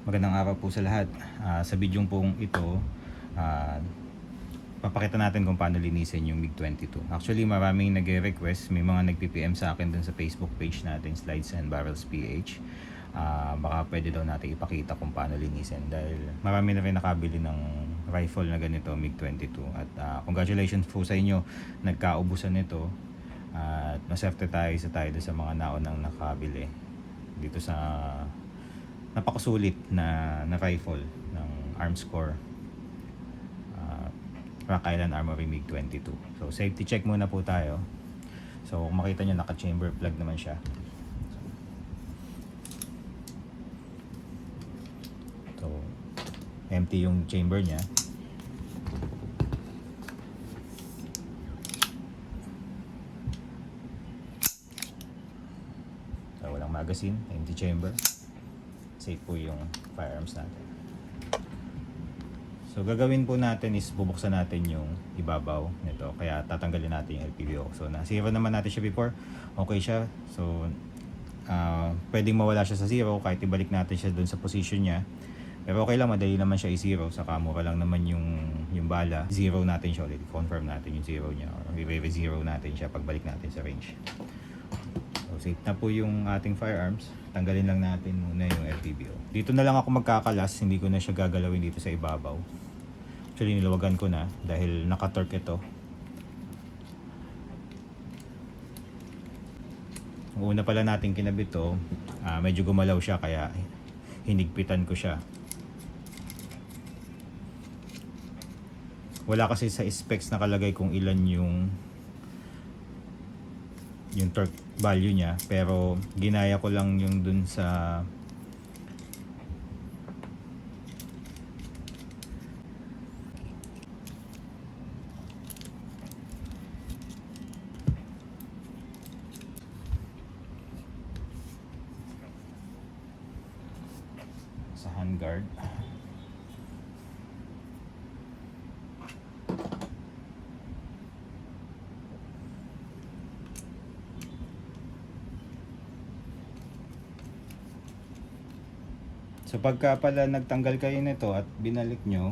Magandang araw po sa lahat. Sa bidyong pong ito, ah, papakita natin kung paano linisin yung MiG-22. Actually, maraming nagre-request, may mga nag-PPM sa akin dun sa Facebook page natin, Slides and Barrels PH. Baka pwede daw natin ipakita kung paano linisin dahil marami na rin nakabili ng rifle na ganito, MiG-22. At congratulations po sa inyo, nagkaubusan nito. At maswerte tayo sa mga naunang nakabili dito sa napakasulit na rifle ng Arms Corps, Rock Island Armory MiG-22. So safety check muna po tayo. So kung makita nyo, naka-chamber plug naman siya. So empty yung chamber niya. So walang magazine, empty chamber. Safe po yung firearms natin. So gagawin po natin is bubuksan natin yung ibabaw nito. Kaya tatanggalin natin yung LPBO. So na-zero naman natin siya before. Okay siya. So pwedeng mawala siya sa zero kahit ibalik natin siya dun sa position niya. Pero okay lang, madali naman siya i-zero. Saka mura lang naman yung bala. Zero natin siya ulit. Confirm natin yung zero niya. Or i-zero natin siya pagbalik natin sa range. So safe na po yung ating firearms. Tanggalin lang natin muna yung LPBO. Dito na lang ako magkakalas, hindi ko na siya gagalawin dito sa ibabaw. Actually nilawagan ko na dahil naka-torque ito. Una pala natin kinabit to, medyo gumalaw siya kaya hinigpitan ko siya. Wala kasi sa specs nakalagay kung ilan yung torque value niya, pero ginaya ko lang yung dun sa handguard. So pagka pala nagtanggal kayo nito at binalik nyo,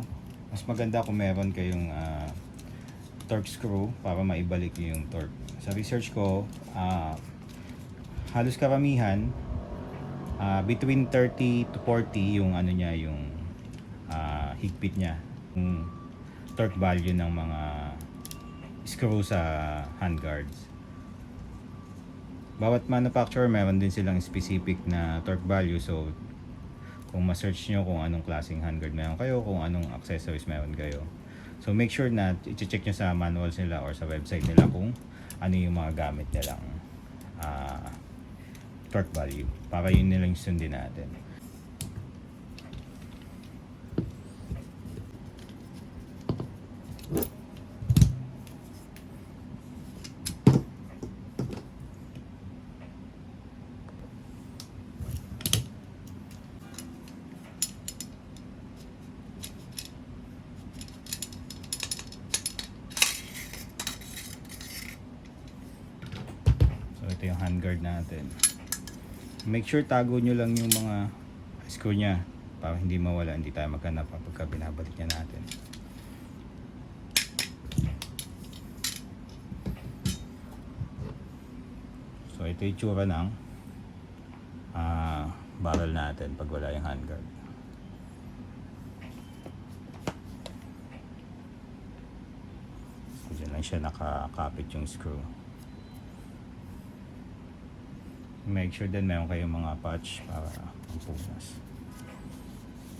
mas maganda kung meron kayong torque screw para maibalik yung torque. Sa research ko, halos karamihan between 30 to 40 yung ano niya, yung higpit niya, yung torque value ng mga screw sa handguards. Bawat manufacturer meron din silang specific na torque value. So kung ma-search nyo kung anong klaseng handguard meron kayo, kung anong accessories meron kayo, so make sure na i-check nyo sa manuals nila or sa website nila kung ano yung mga gamit nilang torque value, para yun nilang sundin natin. Ito yung handguard natin. Make sure tago nyo lang yung mga screw nya para hindi mawala, hindi tayo maghanap pagka binabalik niya natin. So ito yung tsura ng barrel natin pag wala yung handguard. So dyan lang siya nakakapit yung screw. Make sure din meron kayong mga patch para pampunas.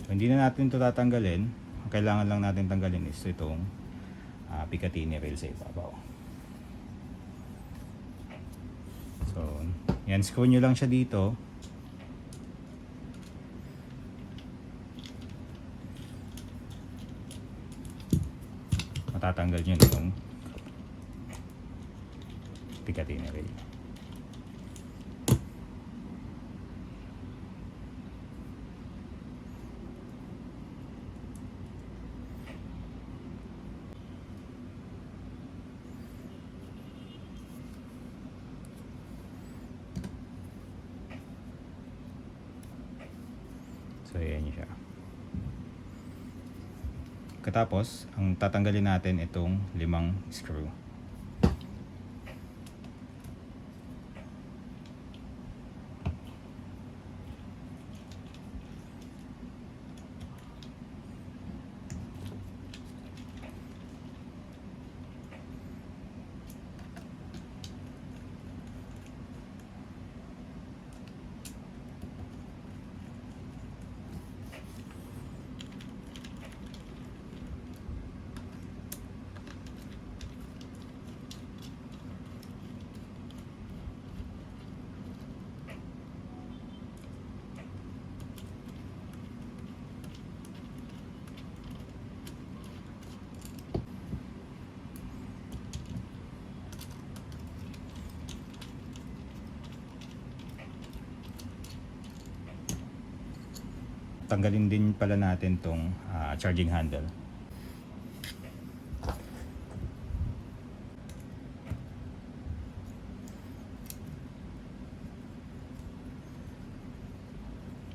So, hindi na natin ito tatanggalin. Ang kailangan lang natin tanggalin is itong Picatinny rail sa ibabaw. So yan, screw nyo lang siya dito. Matatanggal nyo itong Picatinny rail. So ayan siya. Katapos, ang tatanggalin natin itong 5 screw. Tanggalin din pala natin tong charging handle.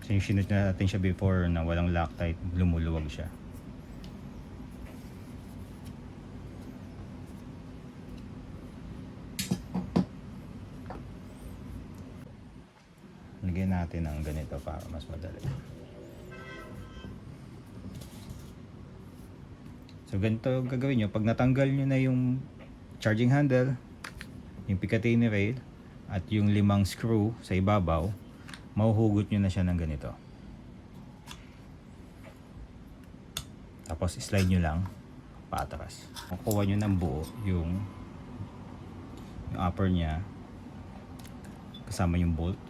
So yung sinut natin siya before na walang Loctite, lumuluwag siya. Lagyan natin ang ganito para mas madali. So ganito gagawin nyo. Pag natanggal nyo na yung charging handle, yung Picatinny rail, at yung 5 screw sa ibabaw, mahuhugot nyo na siya ng ganito. Tapos slide nyo lang paatras. Makukuha nyo ng buo yung upper nya kasama yung bolt,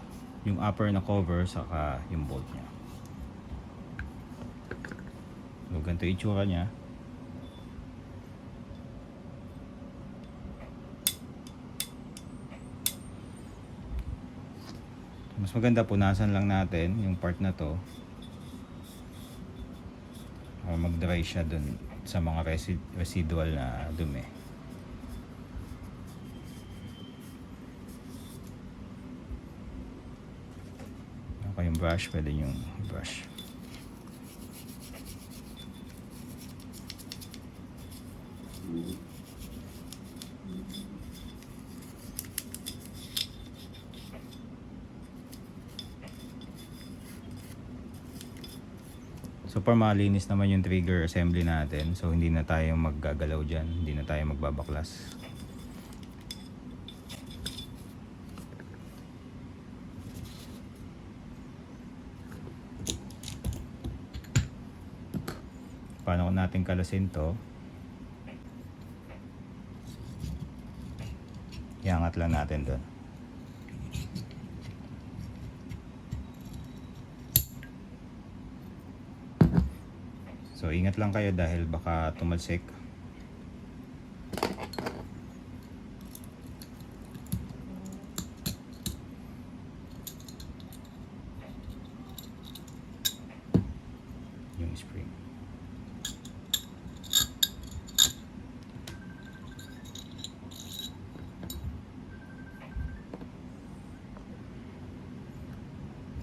yung upper na cover saka yung bolt nya. So ganito yung itsura nya. Mas maganda punasan lang natin yung part na to para mag-dry siya dun sa mga residual na dumi. Okay, yung brush, pwede yung brush. So para malinis naman yung trigger assembly natin, so hindi na tayo maggagalaw dyan, hindi na tayo magbabaklas. Paano natin kalasin to? Iangat lang natin doon. So ingat lang kayo dahil baka tumalsik. Yung spring.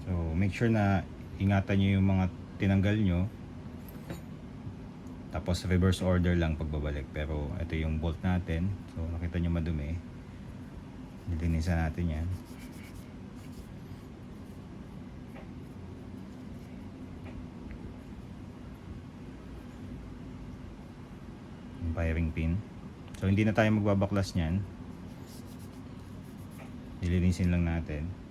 So make sure na ingatan nyo yung mga tinanggal nyo. Tapos reverse order lang pagbabalik. Pero ito yung bolt natin. So nakita nyo madumi. Nilinisan natin yan. Yung firing pin. So hindi na tayo magbabaklas nyan. Nilinisin lang natin.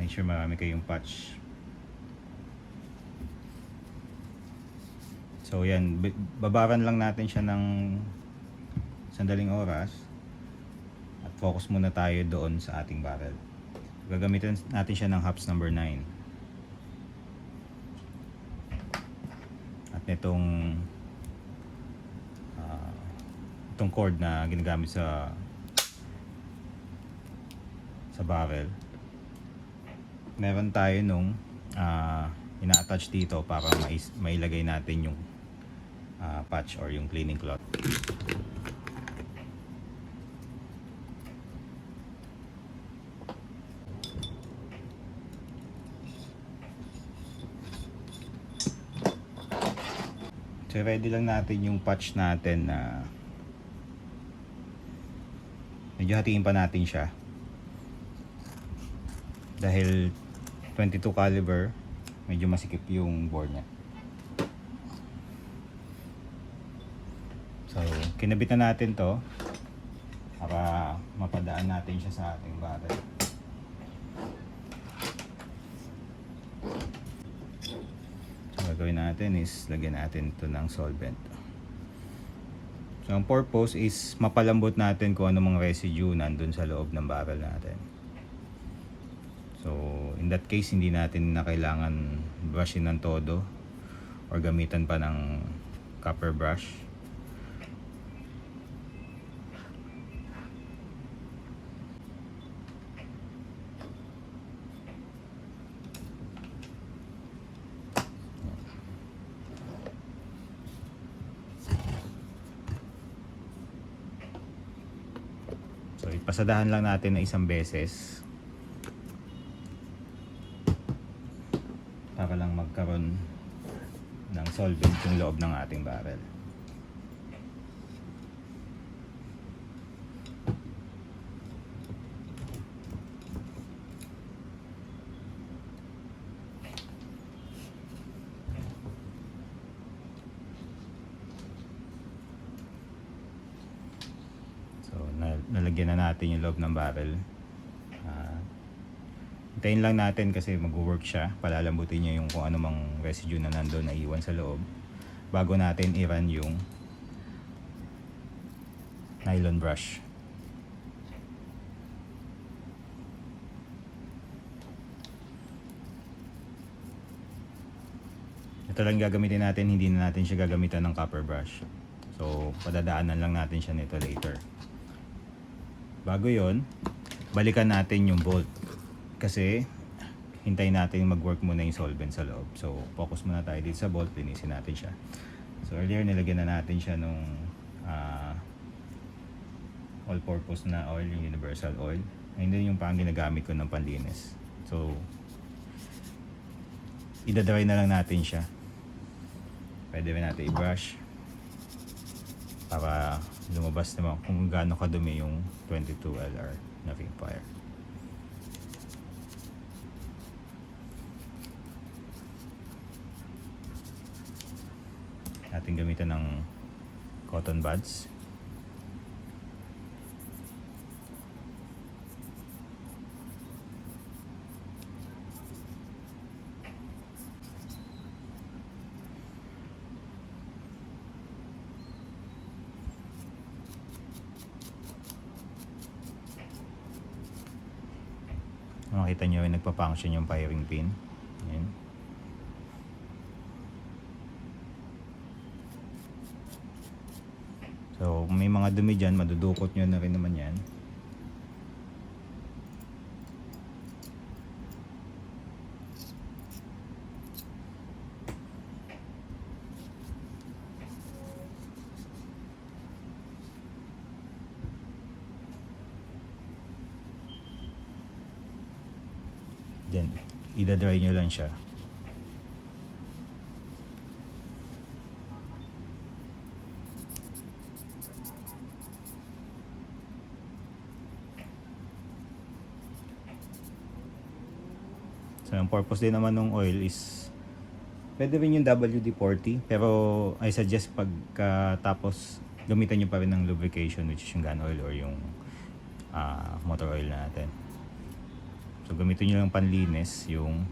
Make sure marami kayong patch. So yan, babaran lang natin siya ng sandaling oras at focus muna tayo doon sa ating barrel. Gagamitin natin siya ng hops number 9 at nitong itong cord na ginagamit sa barrel. Meron tayo nung ina-attach dito para mailagay natin yung patch or yung cleaning cloth. So ready lang natin yung patch natin na medyo hatiin pa natin siya dahil 22 caliber, medyo masikip yung bore niya. So kinabit na natin to para mapadaan natin siya sa ating barrel. Gagawin natin is lagyan natin ito ng solvent. So ang purpose is mapalambot natin kung ano mga residue nandun sa loob ng barrel natin. So in that case, hindi natin na kailangan brushin ng todo or gamitan pa ng copper brush. So ipasadahan lang natin na isang beses para lang magkaroon ng solvent yung loob ng ating barrel. Nalagyan na natin yung loob ng barrel. Hintayin lang natin kasi mag-work siya. Palalambutin niya yung kung ano mang residue na nandun na iwan sa loob bago natin i-run yung nylon brush. Ito lang gagamitin natin, hindi na natin siya gagamitan ng copper brush. So padadaanan lang natin siya nito later. Bago yon, balikan natin yung bolt kasi hintayin natin mag-work muna yung solvent sa loob. So focus muna tayo dito sa bolt, linisin natin siya. So earlier nilagyan na natin siya nung all-purpose na oil, yung universal oil. Ayun din yung pang ginagamit ko ng panlinis. So idadry na lang natin siya. Pwede rin natin i-brush para lumabas naman kung gaano kadumi yung 22 LR na Vapefire. Ating gamitan ng cotton buds. Makita nyo yung nagpa-function yung firing pin. Ayan. So kung may mga dumi dyan, madudukot nyo na rin naman yan. Then idadry nyo lang siya. So ang purpose din naman ng oil is pwede rin yung WD-40, pero I suggest pagkatapos gamitan nyo pa rin ng lubrication, which is yung gun oil or yung motor oil natin. So gamitin nyo lang panlinis yung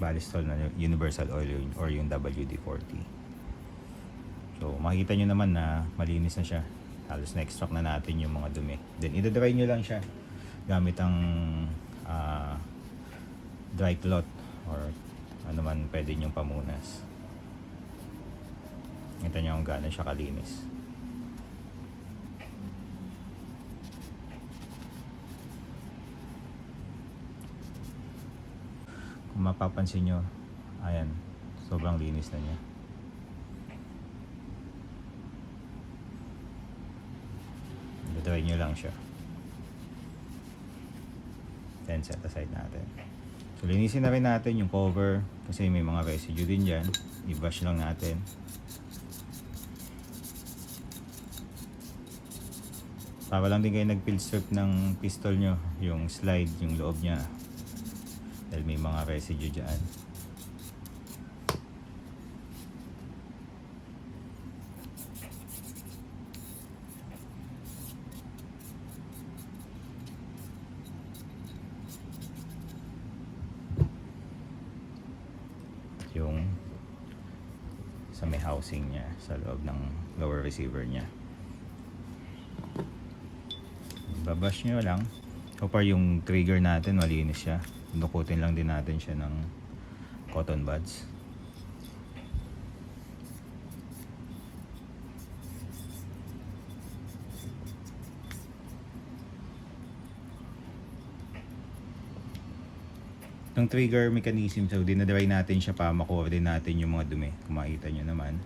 Ballistol na universal oil or yung WD-40. So makikita nyo naman na malinis na siya. Halos na-extract na natin yung mga dumi. Then idadry nyo lang siya gamit ang dry cloth or ano man pwede nyong pamunas. Kita nyo kung gaano siya kalinis. Kung mapapansin nyo, ayan, so Sobrang linis na niya. Dry nyo lang siya. Then set aside natin. So linisin na rin natin yung cover kasi may mga residue din dyan. I-brush lang natin. Para lang din kayo nag-peel strip ng pistol nyo, yung slide, yung loob nya. Dahil may mga residue dyan. Yung sa may housing nya, sa loob ng lower receiver nya. Babash nyo lang. So far yung trigger natin malinis siya. Dukutin lang din natin siya ng cotton buds. Yung trigger mechanism, so dinadry natin siya para makuha din natin yung mga dumi. Kung makita nyo naman.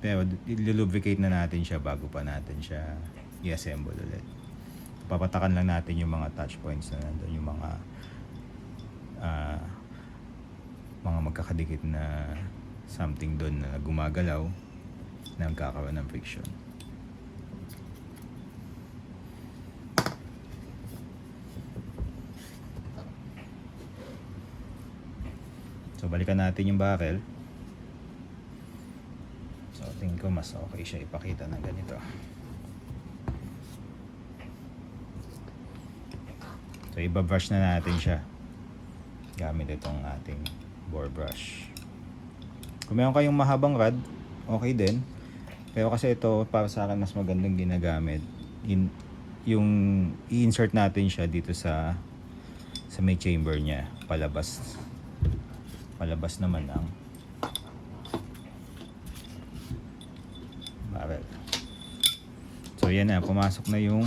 Pero ilulubricate na natin siya bago pa natin siya i-assemble ulit. Papatakan lang natin yung mga touch points na nandun, yung mga magkakadikit na something doon na gumagalaw na nagkakaroon ng friction. So balikan natin yung barrel. So tingin ko mas okay siya ipakita ng ganito. So iba-brush na natin siya gamit itong ating bore brush. Kung meron kayong mahabang rod, okay din. Pero kasi ito para sa akin mas magandang ginagamit yung i-insert natin siya dito sa may chamber niya, palabas naman ang barrel. So yan na, pumasok na yung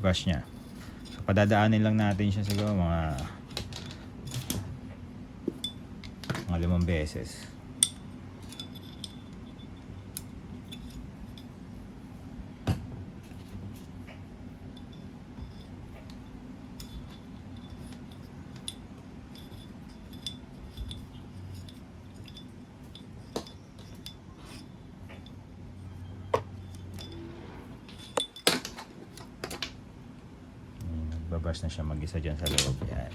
brush niya. So padadaanin lang natin siya siguro mga 5 beses. Babrush na siya mag-isa dyan sa loob. Yan.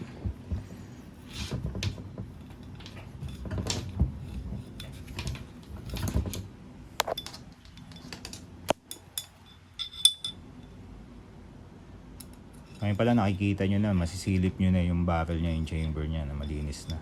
Ngayon pala nakikita nyo na, masisilip nyo na yung barrel nya, yung chamber nya na malinis na.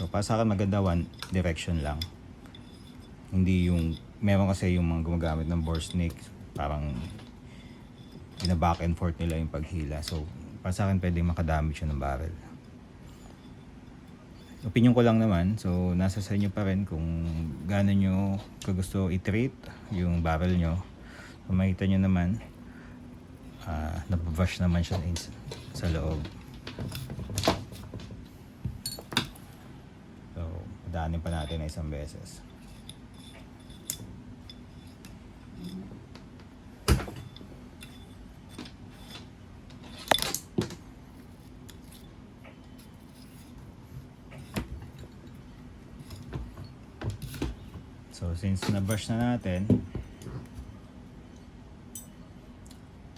So para sa akin maganda one direction lang. Hindi yung meron kasi yung mga gumagamit ng bore snake, parang back and forth nila yung paghila. So para sa akin pwedeng makadamage siya ng barrel. Opinion ko lang naman, so nasa sa inyo pa rin kung gaano nyo kagusto i-treat yung barrel nyo. So makita nyo naman nababrush naman siya sa loob. So daanin pa natin na isang beses. So since na-brush na natin,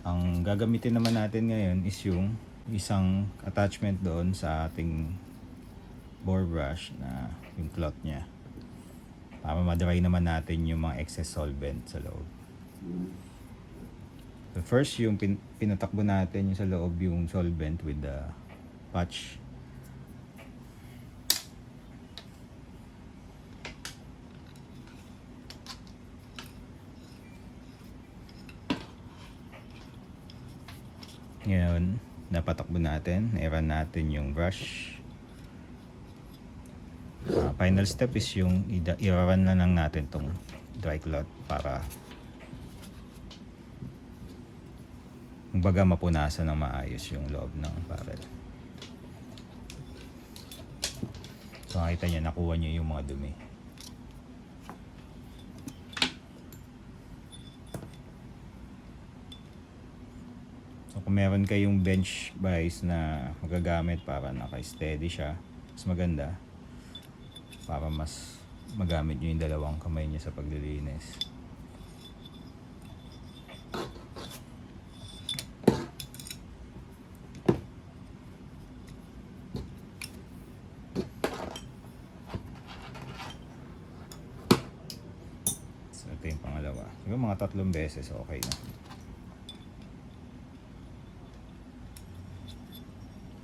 ang gagamitin naman natin ngayon is yung isang attachment doon sa ating bore brush na yung cloth nya para ma-dry naman natin yung mga excess solvent sa loob. So first yung pinatakbo natin yung sa loob yung solvent with the patch. Ngayon, napatakbo natin, i-run natin yung brush. Final step is yung i-run na lang natin tong dry cloth para kumbaga mapunasan ng maayos yung loob ng barrel. So makita nyo, nakuha nyo yung mga dumi. So kung meron kayong bench vise na magagamit para naka-steady siya, mas maganda para mas magamit nyo yung dalawang kamay nyo sa paglilinis. So ito yung pangalawa. Siguro mga 3 beses okay na.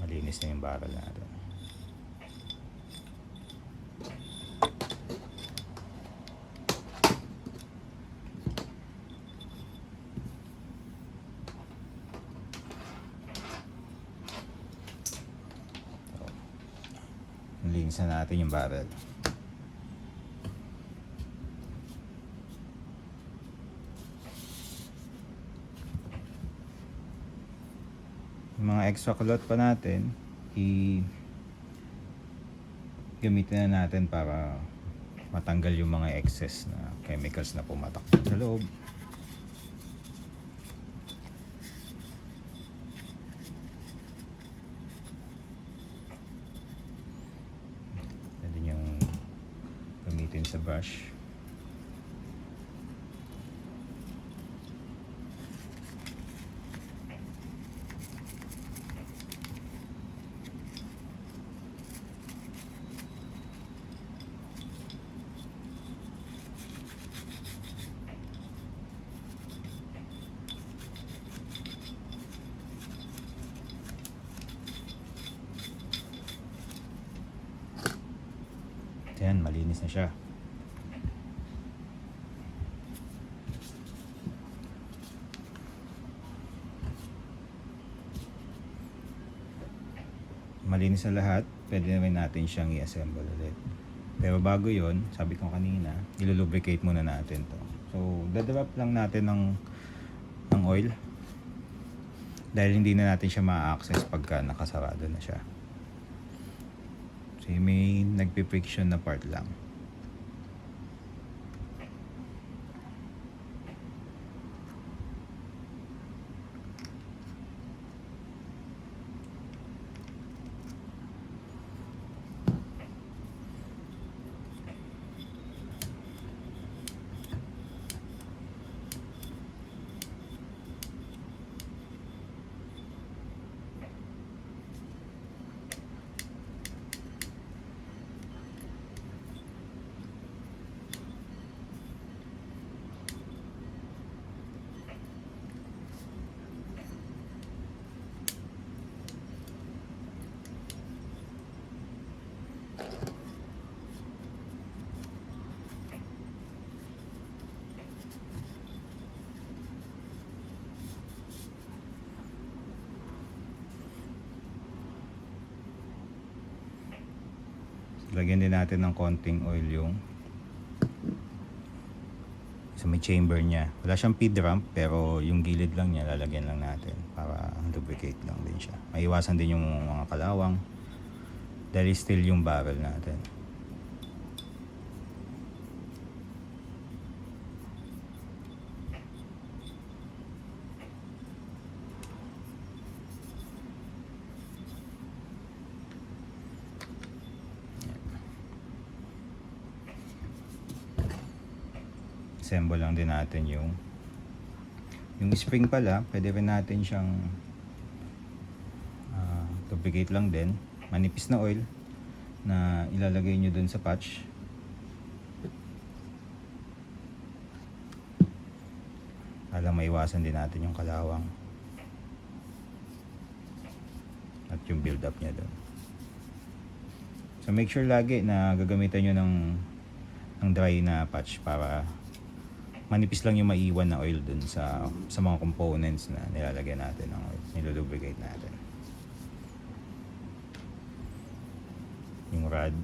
Malinis na yung barrel natin. Nalinis na natin yung barrel. Yung mga extra cloth pa natin, gamitin na natin para matanggal yung mga excess na chemicals na pumatak sa loob. Pwede nyo gamitin sa brush. Ayan, malinis na siya. Malinis na lahat, pwede naman natin siyang i-assemble ulit. Pero bago yon, sabi ko kanina, ilulubricate muna natin to. So, dadrop lang natin ng oil. Dahil hindi na natin siya ma-access pagka nakasarado na siya. So, may nagpi-friction na part lang. Lagyan din natin ng konting oil yung sa may chamber niya. Wala siyang feed ramp pero yung gilid lang niya lalagyan lang natin para lubricate lang din siya. Maiwasan din yung mga kalawang dahil still yung barrel natin. Assemble lang din natin yung spring pala, pwede rin natin siyang lubricate lang din, manipis na oil na ilalagay nyo dun sa patch. Alam, maiwasan din natin yung kalawang at yung build up nya dun. So make sure lagi na gagamitan nyo ng dry na patch para manipis lang yung maiwan na oil dun sa mga components na nilalagay natin ng oil, nilulubricate natin. yung rod.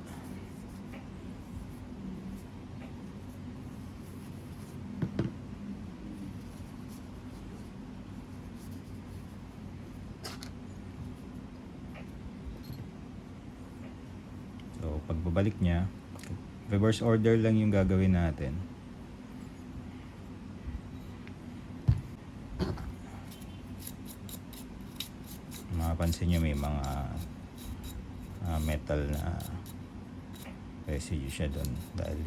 So pagbabalik niya, reverse order lang yung gagawin natin. Mapapansin nyo may mga metal na residue siya doon dahil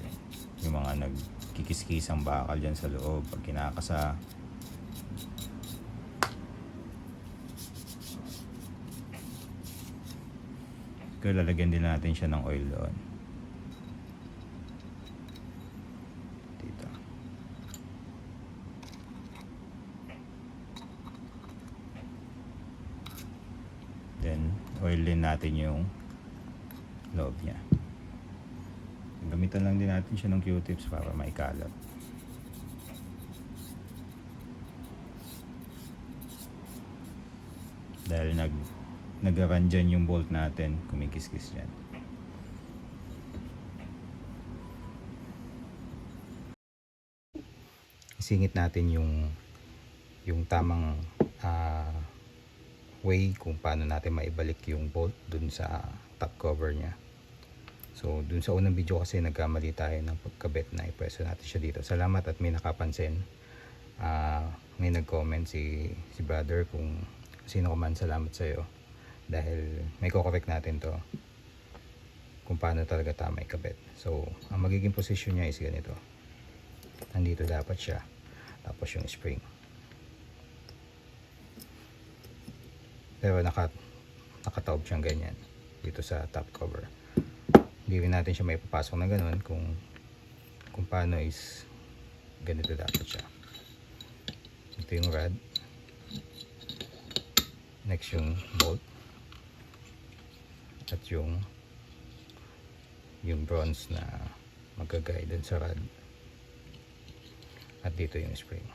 yung mga nagkikis-kisang bakal dyan sa loob pag kinakasa. Kaya lalagyan din natin siya ng oil doon dito. Then oil din natin yung loob niya. Gamitan lang din natin siya ng Q-tips para maikalat. Dahil nag-run dyan yung bolt natin, kumikis-kis dyan. Isingit natin yung tamang way kung paano natin maibalik yung bolt dun sa top cover niya. So dun sa unang video kasi nagkamali tayo ng pagkabit na ipreso natin siya dito. Salamat at may nakapansin. May nag-comment si brother, kung sino ka man, salamat sa iyo dahil may ko-correct natin to kung paano talaga tama ikabit. So ang magiging position niya is ganito. Nandito dapat siya, tapos yung spring. Pero nakataob siyang ganyan dito sa top cover. Hindi rin natin siya maipapasok na ganun kung paano is ganito dapat siya. Ito yung rod. Next yung bolt. At yung bronze na magagay dun sa rod. At dito yung spring.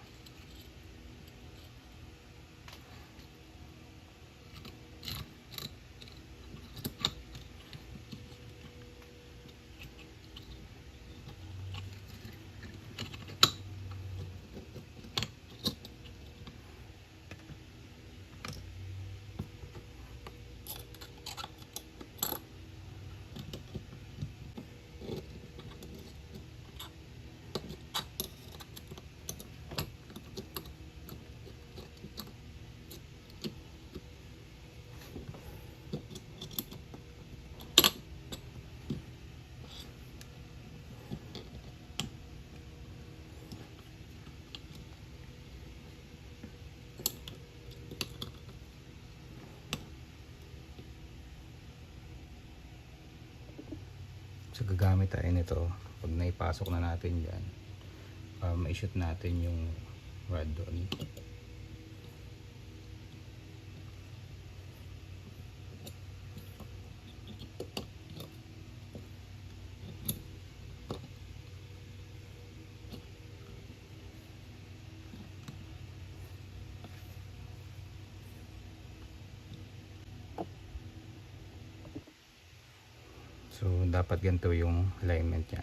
So gagamit tayo nito pag naipasok na natin dyan para ma-shoot natin yung rod doon. So dapat ganito yung alignment niya.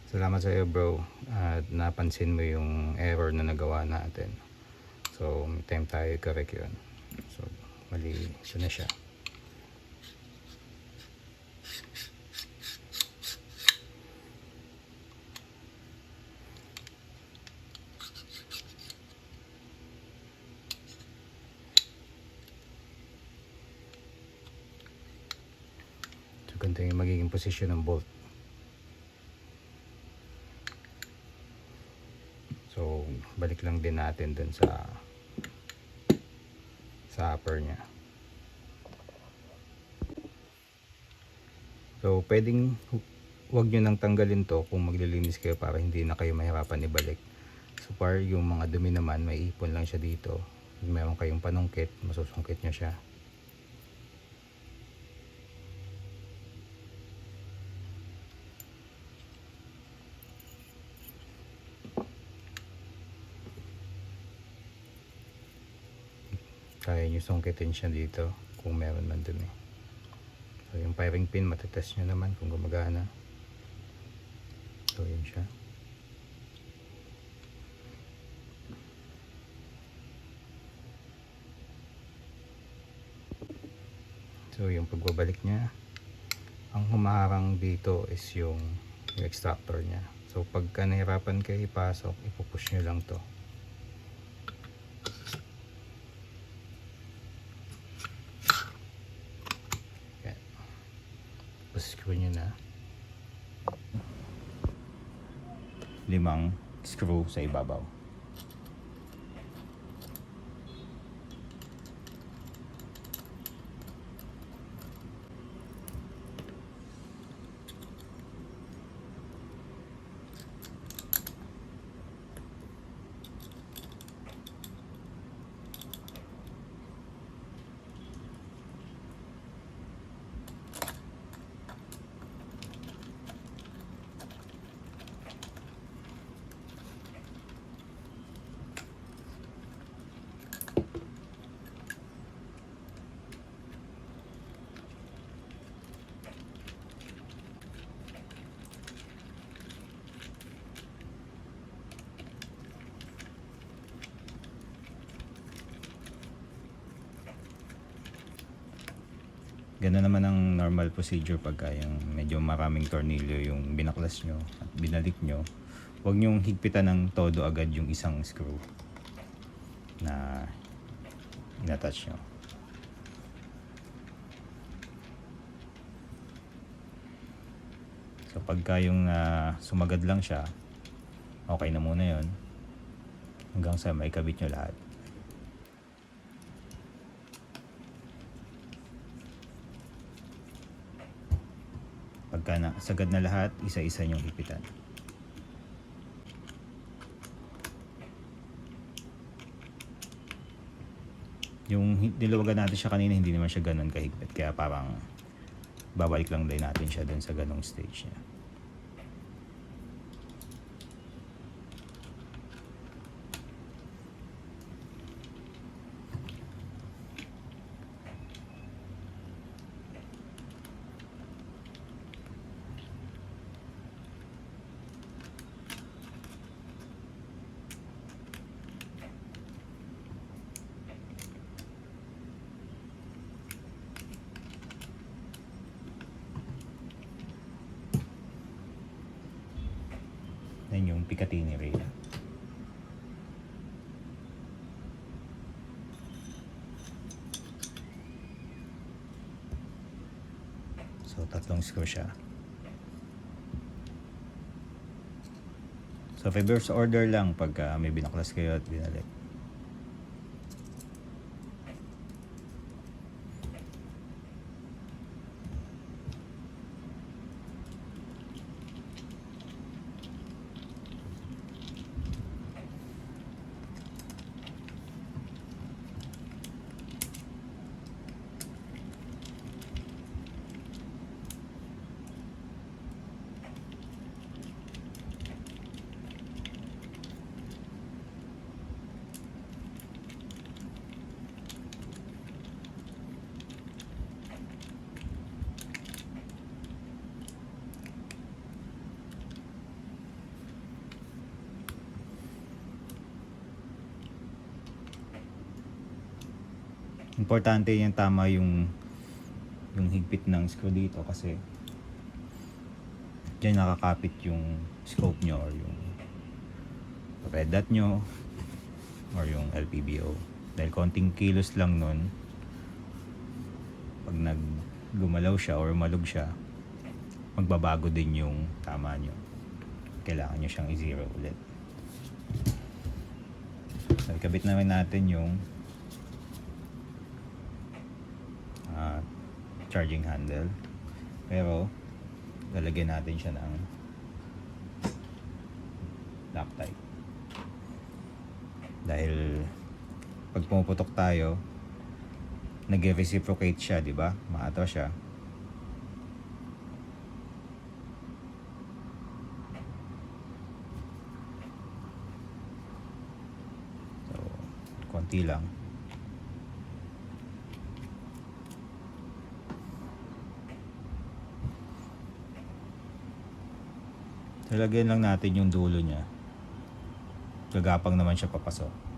Salamat sa iyo bro, at napansin mo yung error na nagawa natin. So may time tayo correct yun. So mali siya na siya. Ganito yung magiging posisyon ng bolt. So balik lang din natin dun sa upper nya. So pwedeng wag nyo nang tanggalin to kung maglilinis kayo para hindi na kayo mahirapan ibalik. So para yung mga dumi naman, may ipon lang siya dito. Meron kayong panungkit, masusungkit nyo siya. Kaya nyo sungkitin siya dito kung meron man dumi. So yung firing pin matetest nyo naman kung gumagana. So yun siya. So yung pagbabalik niya, ang humaharang dito is yung extractor niya. So pagka nahirapan kayo ipasok, ipupush nyo lang to. Yan. Tapos screw nyo na. 5 screw sa ibabaw. Ganun naman ang normal procedure pagka yung medyo maraming tornilyo yung binaklas nyo at binalik nyo. Huwag nyong higpitan ng todo agad yung isang screw na inattach nyo. So pagka yung sumagad lang siya, okay na muna yon hanggang sa maikabit nyo lahat. Pagka sagad na lahat, isa-isa nyong hipitan. Yung niluwagan natin siya kanina, hindi naman siya ganun kahigpit. Kaya parang babalik lang din natin siya dun sa ganung stage niya. Yan yung Picatinny rail. So 3 screw siya. So reverse order lang pagka may binaklas kayo at binalik. Importante yung tama yung higpit ng screw dito kasi diyan nakakapit yung scope nyo or yung red dot nyo or yung LPBO. Dahil konting kilos lang nun, pag gumalaw siya or malug siya, magbabago din yung tama nyo. Kailangan nyo siyang i-zero ulit. So ikabit naman natin yung charging handle, pero lalagyan natin siya ng Loctite dahil pag pumuputok tayo nag-reciprocate siya, di ba? Maatras siya. So konti lang. Lalagyan lang natin yung dulo niya. Gagapang naman siya papasok.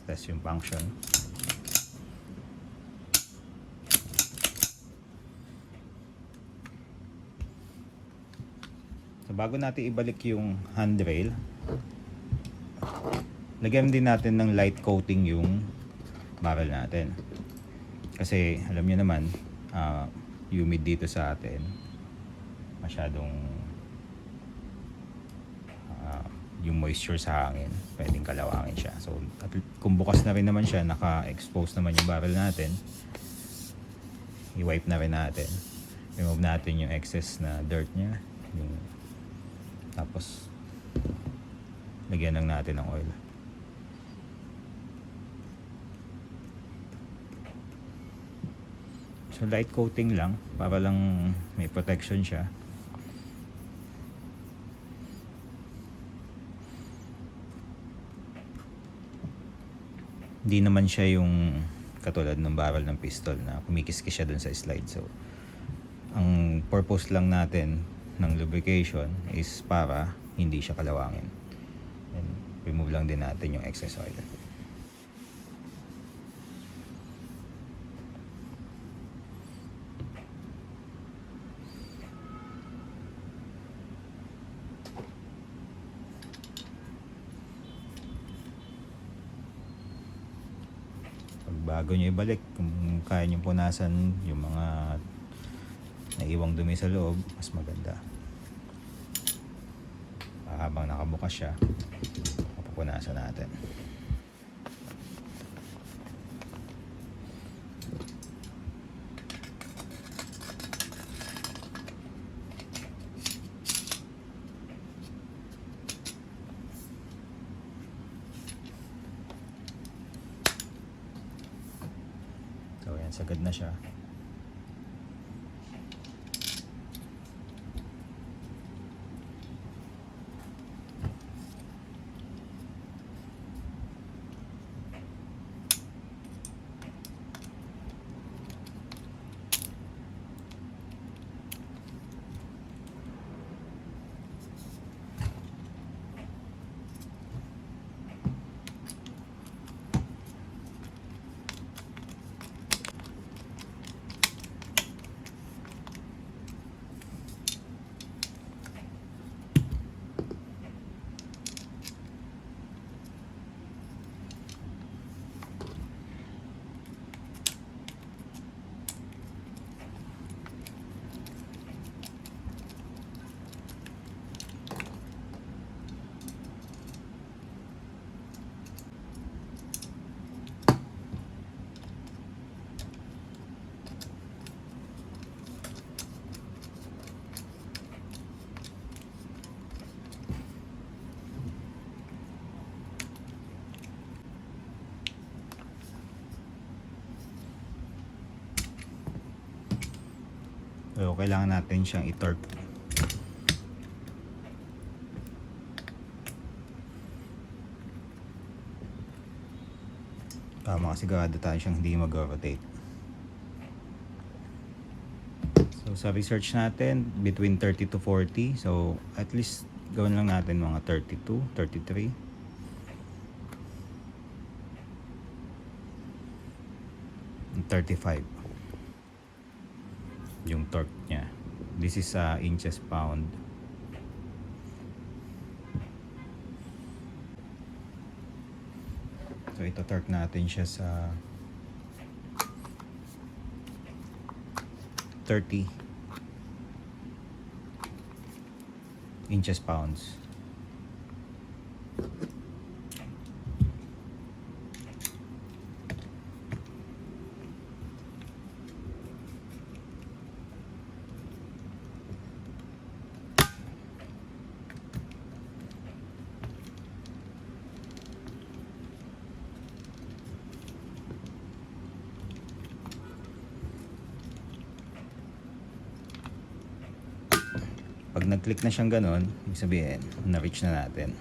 Test yung function. So bago natin ibalik yung handrail, lagyan din natin ng light coating yung barrel natin. Kasi alam niyo naman, humid dito sa atin. Masyadong yung moisture sa hangin, pwedeng kalawangin siya. So kung bukas na rin naman siya, naka-expose naman yung barrel natin, i-wipe na rin natin, remove natin yung excess na dirt nya, tapos lagyan lang natin ng oil. So light coating lang para lang may protection siya. Hindi naman siya yung katulad ng barrel ng pistol na kumikiskis siya dun sa slide. So ang purpose lang natin ng lubrication is para hindi siya kalawangin. And remove lang din natin yung excess oil. Bago nyo ibalik, kung kaya nyo punasan yung mga naiwang dumi sa loob, mas maganda. Habang nakabukas siya, mapupunasan natin. So yan, sagad na siya. So kailangan natin siyang i-torque. Para makasigurado tayo siyang hindi mag-rotate. So sa research natin, between 30 to 40. So at least gawin lang natin mga 32, 33. And 35 yung torque niya. This is inches pound. So ito torque natin siya sa 30 inches pounds. Pag nag-click na siyang ganon, ibig sabihin, na-reach na natin.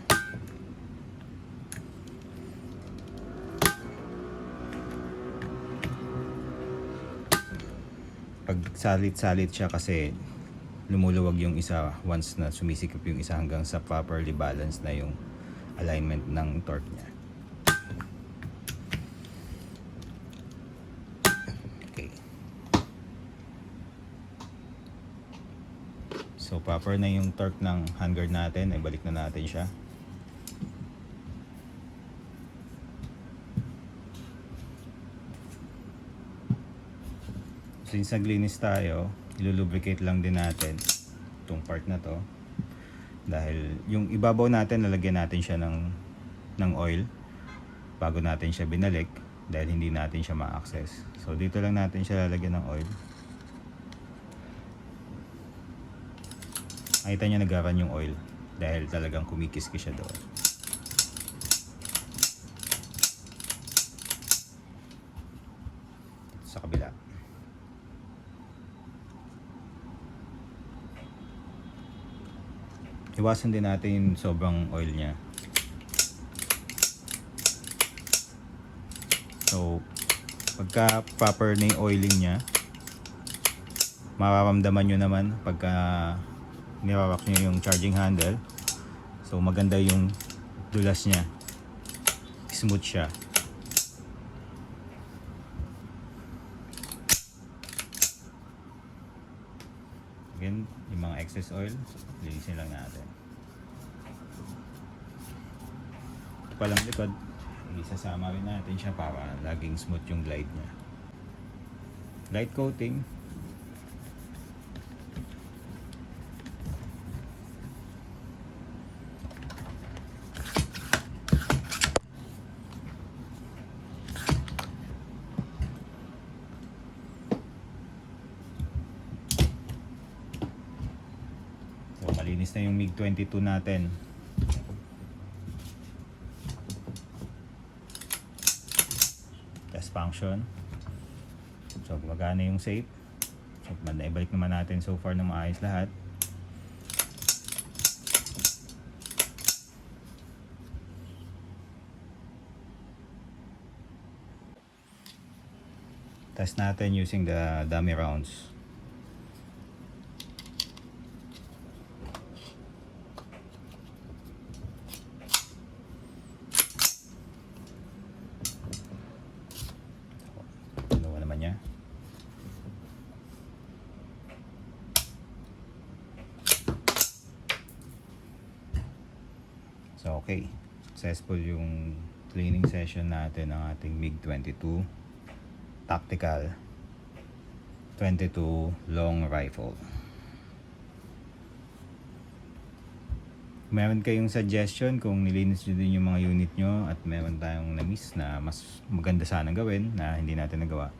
Pag salit-salit siya kasi lumuluwag yung isa once na sumisikip yung isa hanggang sa properly balanced na yung alignment ng torque niya. Okay. So proper na yung torque ng handguard natin, ay balik na natin siya. Since naglinis tayo, ilulubricate lang din natin itong part na to. Dahil yung ibabaw natin, lalagyan natin siya ng oil bago natin siya binalik dahil hindi natin siya ma-access. So dito lang natin siya lalagyan ng oil. Nakita niya nag-run yung oil dahil talagang kumikis-kis siya doon. Sa kabila. Iwasan din natin sobrang oil niya. So, pagka proper na yung oiling niya, mararamdaman nyo naman pagka niwarak nyo yung charging handle. So, maganda yung dulas niya. Smooth siya. Again, yung mga excess oil, linisin lang natin. Ito palang likod, isasama rin natin siya para laging smooth yung glide niya. Light coating. Malinis na yung MiG-22 natin. Test function. So gumagana yung safe. So naibalik naman natin so far na maayos lahat. Test natin using the dummy rounds. So okay, successful yung cleaning session natin ng ating MiG-22 Tactical 22 long rifle. Meron kayong suggestion kung nilinis nyo din yung mga unit nyo at meron tayong na-miss na mas maganda sana gawin na hindi natin nagawa,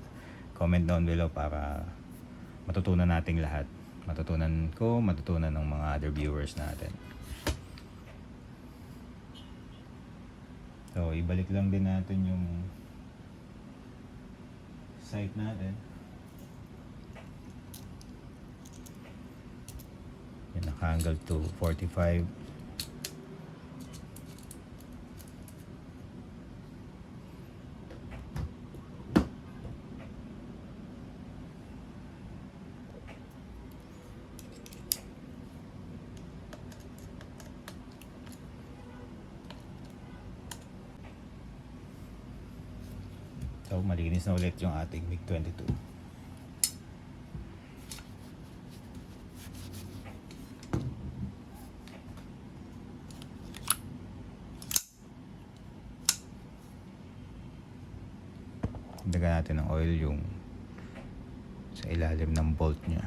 comment down below para matutunan nating lahat. Matutunan ko, matutunan ng mga other viewers natin. So, ibalik lang din natin yung sight natin. Yan, naka-angle to 45. So, malinis na ulit yung ating MiG-22. Dagdagan natin ng oil yung sa ilalim ng bolt niya.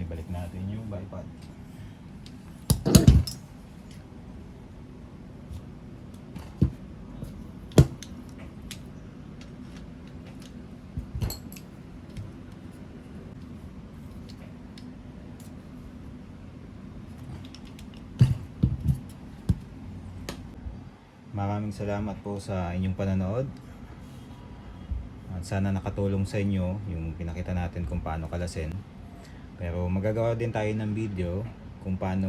Ibalik natin yung bipod. maraming salamat po sa inyong panonood. At sana nakatulong sa inyo yung pinakita natin kung paano kalasin. Pero magagawa din tayo ng video kung paano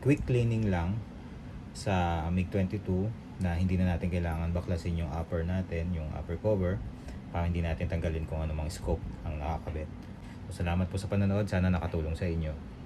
quick cleaning lang sa MiG-22 na hindi na natin kailangan baklasin yung upper natin, yung upper cover, para hindi natin tanggalin kung anumang scope ang nakakabit. So, salamat po sa panonood. Sana nakatulong sa inyo.